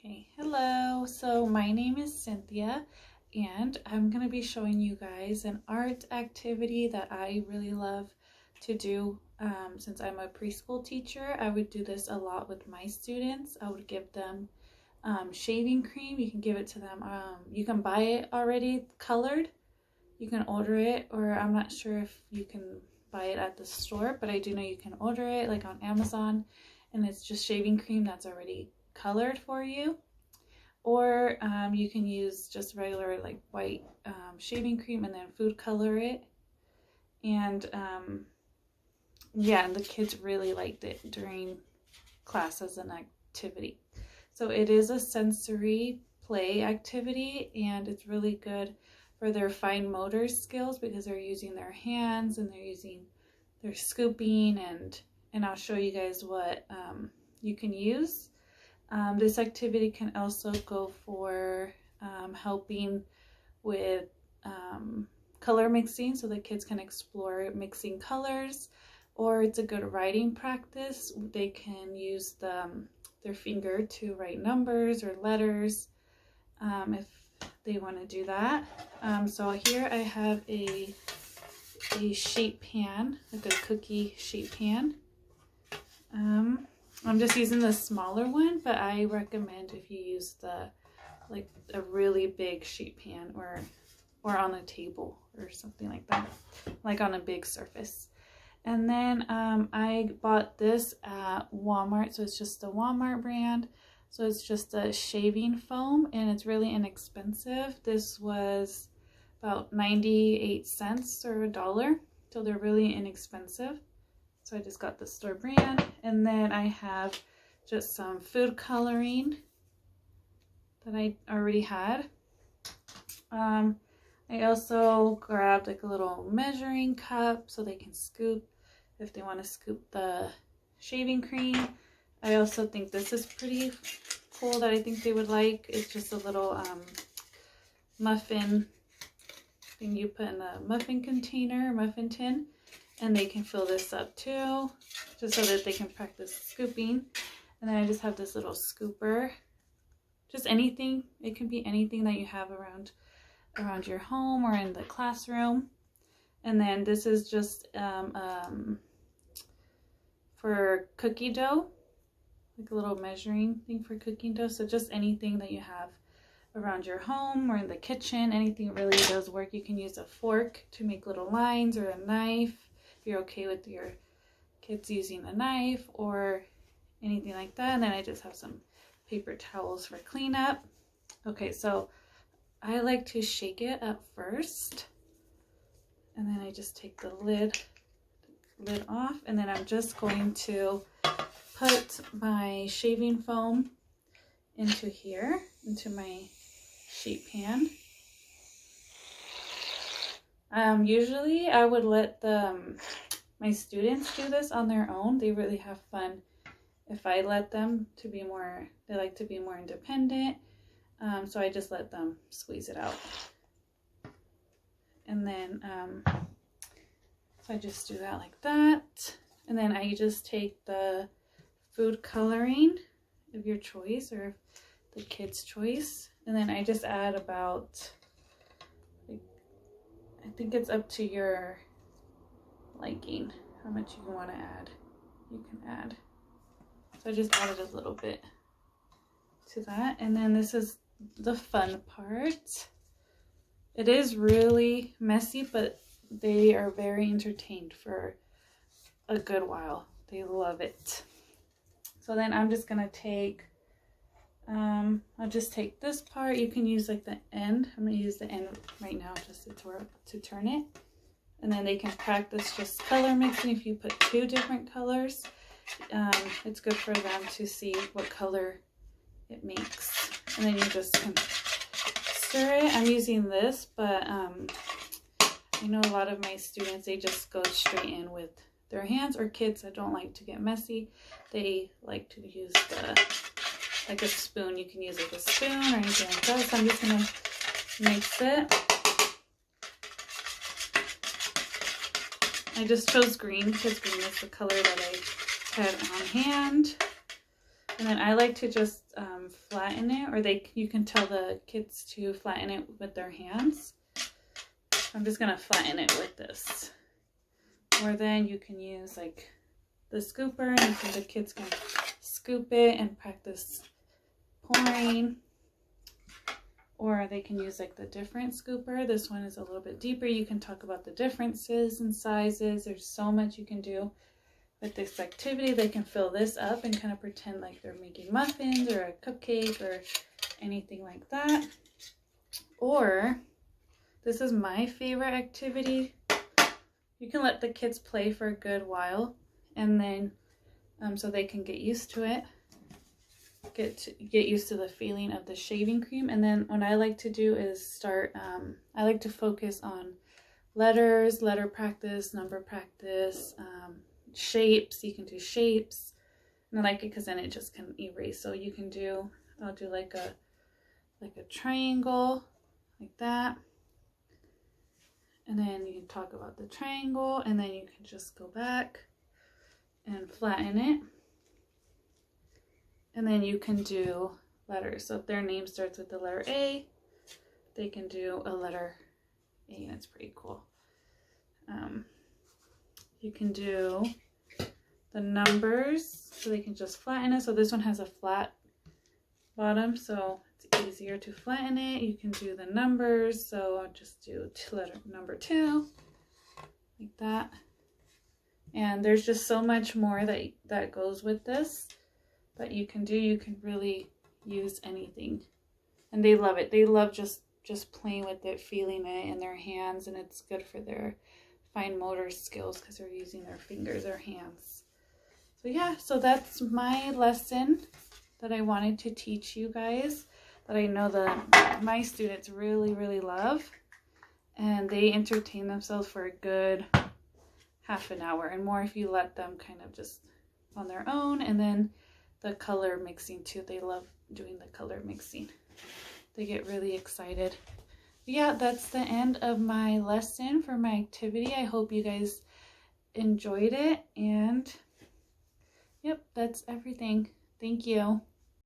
Okay, hello. So my name is Cynthia and I'm going to be showing you guys an art activity that I really love to do. Since I'm a preschool teacher, I would do this a lot with my students. I would give them shaving cream. You can give it to them. You can buy it already colored. You can order it, or I'm not sure if you can buy it at the store, but I do know you can order it like on Amazon, and it's just shaving cream that's already colored for you. Or you can use just regular like white shaving cream and then food color it. And yeah, and the kids really liked it during class as an activity. So it is a sensory play activity, and it's really good for their fine motor skills because they're using their hands and they're scooping, and I'll show you guys what you can use. This activity can also go for helping with color mixing, so the kids can explore mixing colors, or it's a good writing practice. They can use their finger to write numbers or letters if they want to do that. So here I have a shape pan, like a cookie shape pan. I'm just using the smaller one, but I recommend if you use like a really big sheet pan or on a table or something like that, like on a big surface. And then I bought this at Walmart, so it's just a Walmart brand. So it's just a shaving foam, and it's really inexpensive. This was about 98 cents or $1, so they're really inexpensive. So I just got the store brand, and then I have just some food coloring that I already had. I also grabbed like a little measuring cup so they can scoop if they want to scoop the shaving cream. I also think this is pretty cool that I think they would like. It's just a little muffin thing you put in a muffin container, muffin tin. And they can fill this up too, just so that they can practice scooping. And then I just have this little scooper. Just anything. It can be anything that you have around your home or in the classroom. And then this is just for cookie dough, like a little measuring thing for cooking dough. So just anything that you have around your home or in the kitchen, anything really does work. You can use a fork to make little lines, or a knife. If you're okay with your kids using a knife or anything like that. And then I just have some paper towels for cleanup. Okay, so I like to shake it up first, and then I just take the lid off, and then I'm just going to put my shaving foam into here, into my sheet pan. Usually I would let my students do this on their own. They really have fun if I let them to be more, they like to be more independent. So I just let them squeeze it out. And then, so I just do that like that. And then I just take the food coloring of your choice, or the kid's choice. And then I just add about, I think it's up to your liking how much you want to add. You can add. So I just added a little bit to that. And then this is the fun part. It is really messy, but they are very entertained for a good while. They love it. So then I'm just gonna take, I'll just take this part. You can use like the end. I'm gonna use the end right now just to turn it. And then they can practice just color mixing. If you put two different colors, it's good for them to see what color it makes. And then you just can stir it. I'm using this, but I know a lot of my students, they just go straight in with their hands, or kids that don't like to get messy, they like to use like a spoon. You can use like a spoon or anything like that. So I'm just gonna mix it. I just chose green because green is the color that I had on hand. And then I like to just flatten it, or you can tell the kids to flatten it with their hands. I'm just gonna flatten it with this. Or then you can use like the scooper, and the kids can scoop it and practice pouring. Or they can use like the different scooper. This one is a little bit deeper. You can talk about the differences and sizes. There's so much you can do with this activity. They can fill this up and kind of pretend like they're making muffins or a cupcake or anything like that. Or this is my favorite activity. You can let the kids play for a good while, and then so they can get used to it. Get used to the feeling of the shaving cream. And then what I like to do is start, I like to focus on letters, letter practice, number practice, shapes. You can do shapes. And I like it because then it just can erase. So you can do, I'll do like a triangle, like that. And then you can talk about the triangle, and then you can just go back and flatten it. And then you can do letters. So if their name starts with the letter A, they can do a letter A, and it's pretty cool. You can do the numbers, so they can just flatten it. So this one has a flat bottom, so it's easier to flatten it. You can do the numbers, so I'll just do letter number 2, like that. And there's just so much more that goes with this. That you can do. You can really use anything, and they love it. They love just playing with it, feeling it in their hands, and it's good for their fine motor skills because they're using their fingers or hands. So yeah, so that's my lesson that I wanted to teach you guys, that I know that my students really love, and they entertain themselves for a good half an hour and more if you let them kind of just on their own. And then the color mixing too. They love doing the color mixing. They get really excited. But yeah, that's the end of my lesson for my activity. I hope you guys enjoyed it. And yep, that's everything. Thank you.